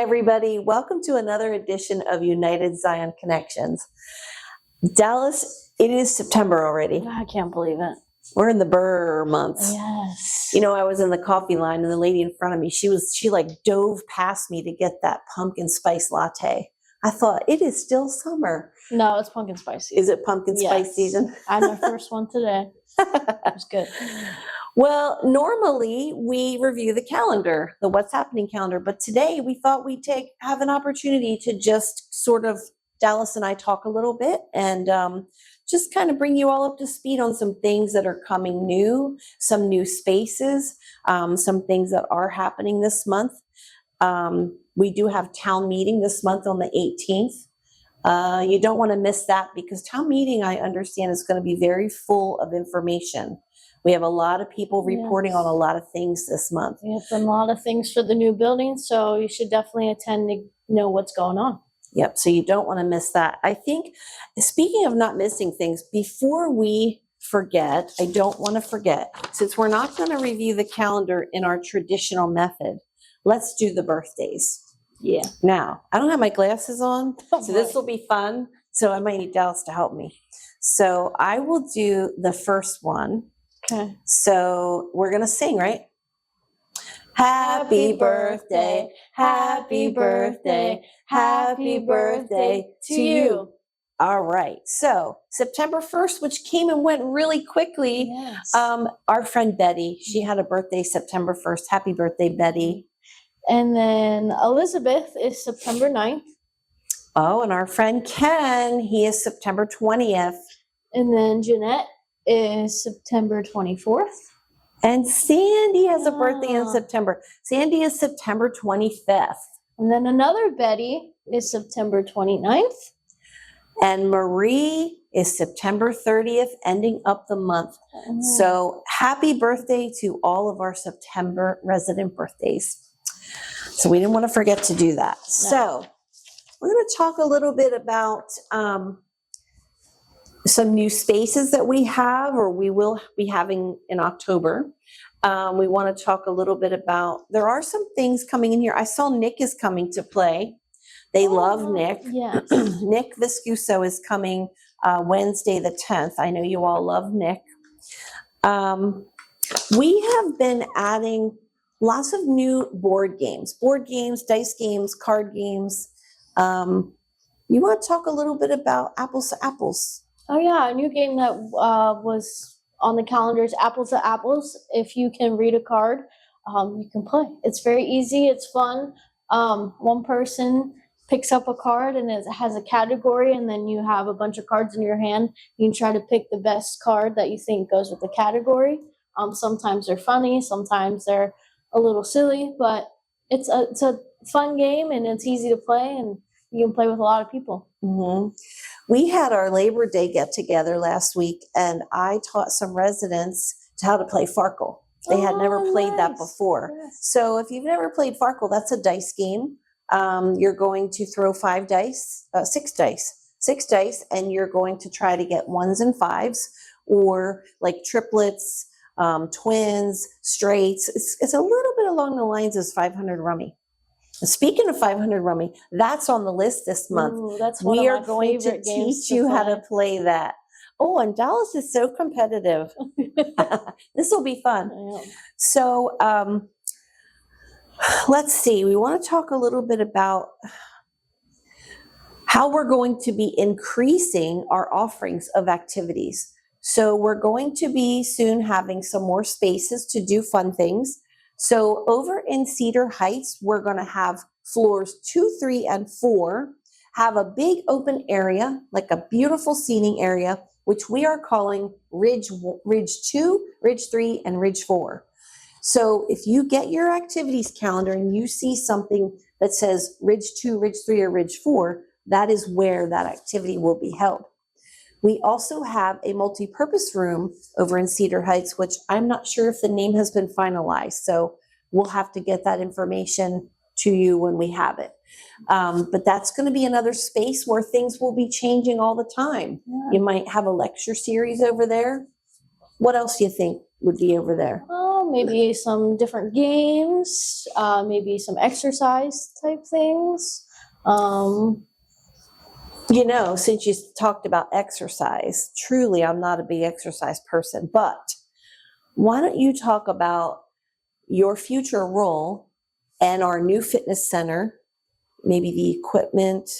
everybody. Welcome to another edition of United Zion Connections. Dallas, it is September already. I can't believe it. We're in the Burr months. Yes. You know, I was in the coffee line and the lady in front of me, she like dove past me to get that pumpkin spice latte. I thought, it is still summer. No, it's pumpkin spice season. Is it pumpkin spice season? I had my first one today. It was good. Well, normally we review the calendar, the What's Happening calendar, but today we thought we'd have an opportunity to just sort of, Dallas and I talk a little bit and just kind of bring you all up to speed on some things that are coming new, some new spaces, some things that are happening this month. We do have town meeting this month on the 18th. You don't want to miss that because town meeting, I understand, is going to be very full of information. We have a lot of people reporting on a lot of things this month. We have a lot of things for the new building, so you should definitely attend to know what's going on. Yep, so you don't want to miss that. I think, speaking of not missing things, before we forget, I don't want to forget, since we're not going to review the calendar in our traditional method, let's do the birthdays. Yeah. Now, I don't have my glasses on, so this will be fun. So I might need Dallas to help me. So I will do the first one. Okay. So we're going to sing, right? Happy birthday, happy birthday, happy birthday to you. All right. So September 1st, which came and went really quickly. Yes. Our friend Betty, she had a birthday September 1st. Happy birthday, Betty. And then Elizabeth is September 9th. Oh, and our friend Ken, he is September 20th. And then Jeanette is September 24th. And Sandy has a birthday in September. Sandy is September 25th. And then another Betty is September 29th. And Marie is September 30th, ending up the month. So happy birthday to all of our September resident birthdays. So we didn't want to forget to do that. No. So we're going to talk a little bit about some new spaces that we have or we will be having in October. We want to talk a little bit about, there are some things coming in here. I saw Nick is coming to play. They love Nick. Yes. Nick Viscuso is coming Wednesday the 10th. I know you all love Nick. We have been adding lots of new board games, dice games, card games. You want to talk a little bit about Apples to Apples? Oh yeah, a new game that was on the calendar is Apples to Apples. If you can read a card, you can play. It's very easy. It's fun. One person picks up a card and it has a category, and then you have a bunch of cards in your hand. You can try to pick the best card that you think goes with the category. Sometimes they're funny, sometimes they're a little silly, but it's a fun game and it's easy to play, and you can play with a lot of people. Mm-hmm. We had our Labor Day get together last week, and I taught some residents how to play Farkle. They had never played that before. Yes. So if you've never played Farkle, that's a dice game. You're going to throw six dice, and you're going to try to get ones and fives, or like triplets, twins, straights. It's a little bit along the lines of 500 Rummy. Speaking of 500 Rummy, that's on the list this month. Ooh, that's we are going to teach you how to play that. Oh, and Dallas is so competitive. This will be fun. So let's see. We want to talk a little bit about how we're going to be increasing our offerings of activities. So we're going to be soon having some more spaces to do fun things. So over in Cedar Heights, we're going to have floors 2, 3, and 4 have a big open area, like a beautiful seating area, which we are calling Ridge 2, Ridge 3, and Ridge 4. So if you get your activities calendar and you see something that says Ridge 2, Ridge 3, or Ridge 4, that is where that activity will be held. We also have a multi-purpose room over in Cedar Heights, which I'm not sure if the name has been finalized. So we'll have to get that information to you when we have it. But that's going to be another space where things will be changing all the time. Yeah. You might have a lecture series over there. What else do you think would be over there? maybe some different games, maybe some exercise type things. Since you talked about exercise, truly, I'm not a big exercise person, but why don't you talk about your future role and our new fitness center, maybe the equipment,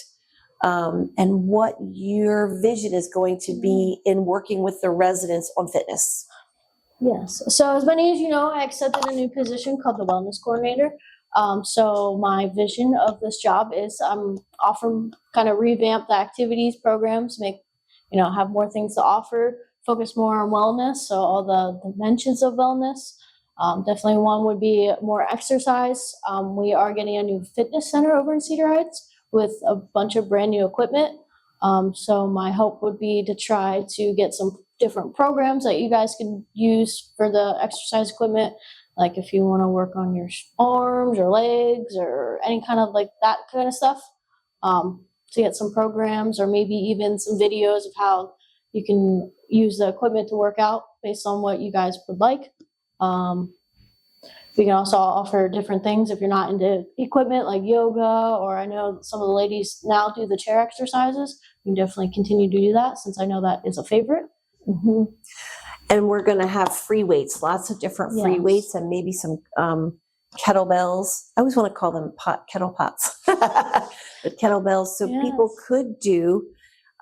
and what your vision is going to be in working with the residents on fitness. Yes. So as many as you know, I accepted a new position called the wellness coordinator. So my vision of this job is offer kind of revamp the activities programs, have more things to offer, focus more on wellness. So all the dimensions of wellness. Definitely one would be more exercise. We are getting a new fitness center over in Cedar Heights with a bunch of brand new equipment. So my hope would be to try to get some different programs that you guys can use for the exercise equipment. Like if you want to work on your arms or legs or any kind of like that kind of stuff, to get some programs or maybe even some videos of how you can use the equipment to work out based on what you guys would like. We can also offer different things if you're not into equipment like yoga, or I know some of the ladies now do the chair exercises. You can definitely continue to do that since I know that is a favorite. Mm-hmm. And we're going to have free weights, lots of different free weights, and maybe some kettlebells. I always want to call them kettle pots, but kettlebells. So people could do,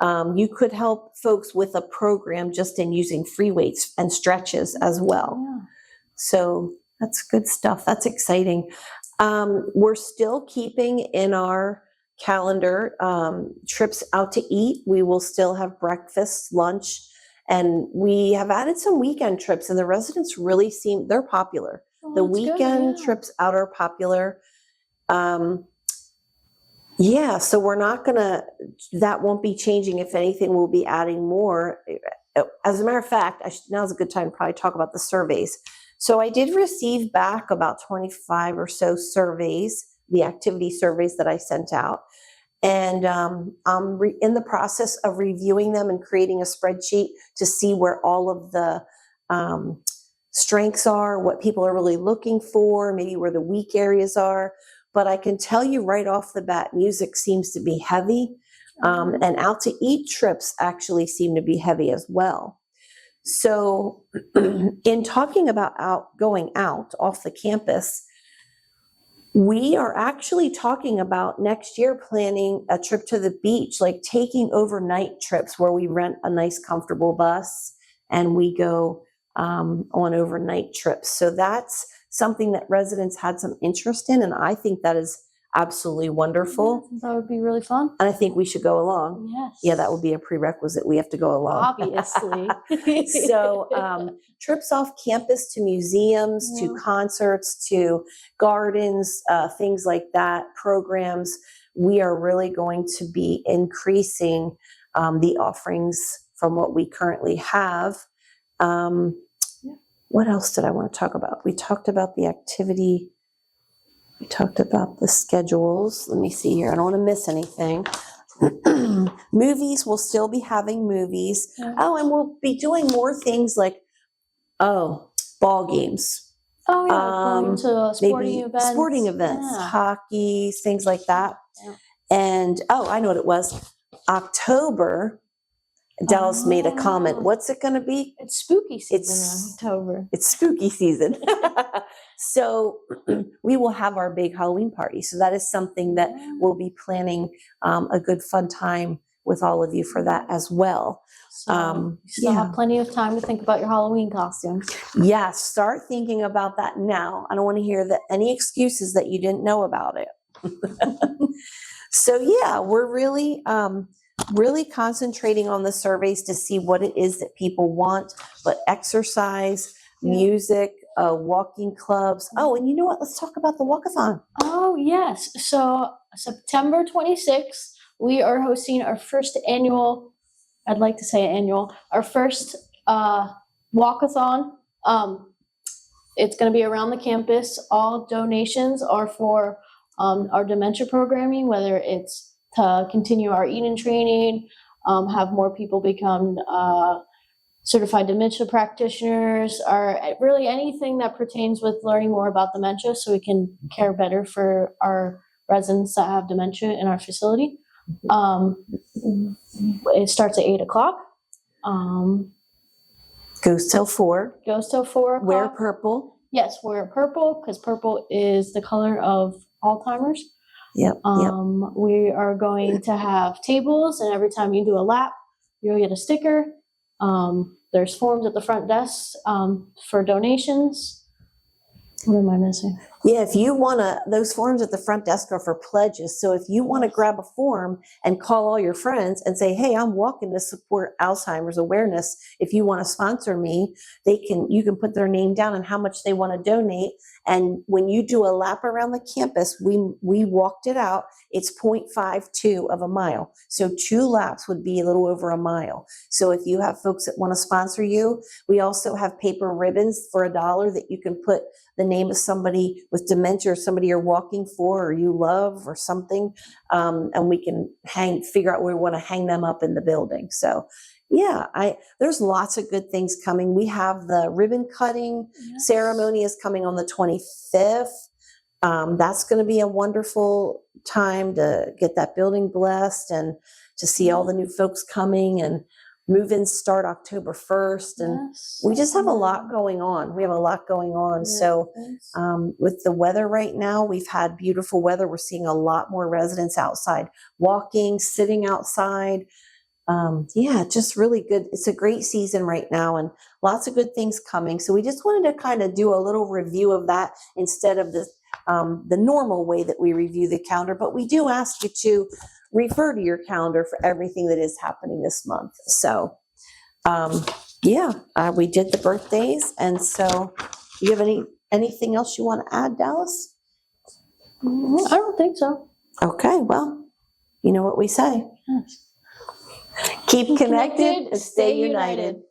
you could help folks with a program just in using free weights and stretches as well. Yeah. So that's good stuff. That's exciting. We're still keeping in our calendar trips out to eat. We will still have breakfast, lunch, and we have added some weekend trips, and the residents really they're popular. The weekend trips out are popular. So we're not that won't be changing. If anything, we'll be adding more. As a matter of fact, now's a good time to probably talk about the surveys. So I did receive back about 25 or so surveys, the activity surveys that I sent out. And I'm in the process of reviewing them and creating a spreadsheet to see where all of the strengths are, what people are really looking for, maybe where the weak areas are. But I can tell you right off the bat, music seems to be heavy. And out to eat trips actually seem to be heavy as well. So in talking about going out off the campus, we are actually talking about next year planning a trip to the beach, like taking overnight trips where we rent a nice comfortable bus and we go on overnight trips. So that's something that residents had some interest in, and I think that is absolutely wonderful. Yeah, that would be really fun. And I think we should go along. Yes. Yeah, that would be a prerequisite. We have to go along. Obviously. So trips off campus to museums, to concerts, to gardens, things like that, programs. We are really going to be increasing the offerings from what we currently have. What else did I want to talk about? We talked about the activity. We talked about the schedules. Let me see here. I don't want to miss anything. Movies, we'll still be having movies. Oh, and we'll be doing more things like, ball games. Oh, yeah, going to sporting events. Hockey, things like that. Yeah. And, I know what it was. October, Dallas made a comment. What's it going to be? It's spooky season in October. It's spooky season. So we will have our big Halloween party. So that is something that we'll be planning a good fun time with all of you for that as well. So you still have plenty of time to think about your Halloween costumes. Yeah, start thinking about that now. I don't want to hear any excuses that you didn't know about it. So we're really concentrating on the surveys to see what it is that people want, but exercise, music, walking clubs. Oh, and you know what? Let's talk about the walkathon. Oh, yes. So September 26th, we are hosting our first annual, our first walkathon. It's going to be around the campus. All donations are for our dementia programming, whether it's to continue our eating training, have more people become certified dementia practitioners, or really anything that pertains with learning more about dementia so we can care better for our residents that have dementia in our facility. It starts at 8 o'clock. Goes till 4. Goes till 4 o'clock. Wear purple. Yes, wear purple because purple is the color of Alzheimer's. Yep. We are going to have tables, and every time you do a lap, you'll get a sticker. There's forms at the front desk for donations. What am I missing? Yeah, if you want to, those forms at the front desk are for pledges. So if you want to grab a form and call all your friends and say, hey, I'm walking to support Alzheimer's awareness. If you want to sponsor me, you can put their name down and how much they want to donate. And when you do a lap around the campus, we walked it out. It's 0.52 of a mile. So 2 laps would be a little over a mile. So if you have folks that want to sponsor you, we also have paper ribbons for $1 that you can put the name of somebody with dementia or somebody you're walking for or you love or something. And we can figure out where we want to hang them up in the building. So yeah, there's lots of good things coming. We have the ribbon cutting ceremony is coming on the 25th. That's going to be a wonderful time to get that building blessed and to see all the new folks coming, and move-ins start October 1st. And we just have a lot going on. We have a lot going on. So with the weather right now, we've had beautiful weather. We're seeing a lot more residents outside walking, sitting outside. Just really good. It's a great season right now and lots of good things coming. So we just wanted to kind of do a little review of that instead of the normal way that we review the calendar. But we do ask you to refer to your calendar for everything that is happening this month. So, we did the birthdays. And so do you have anything else you want to add, Dallas? I don't think so. Okay, well, you know what we say. Keep connected and stay united.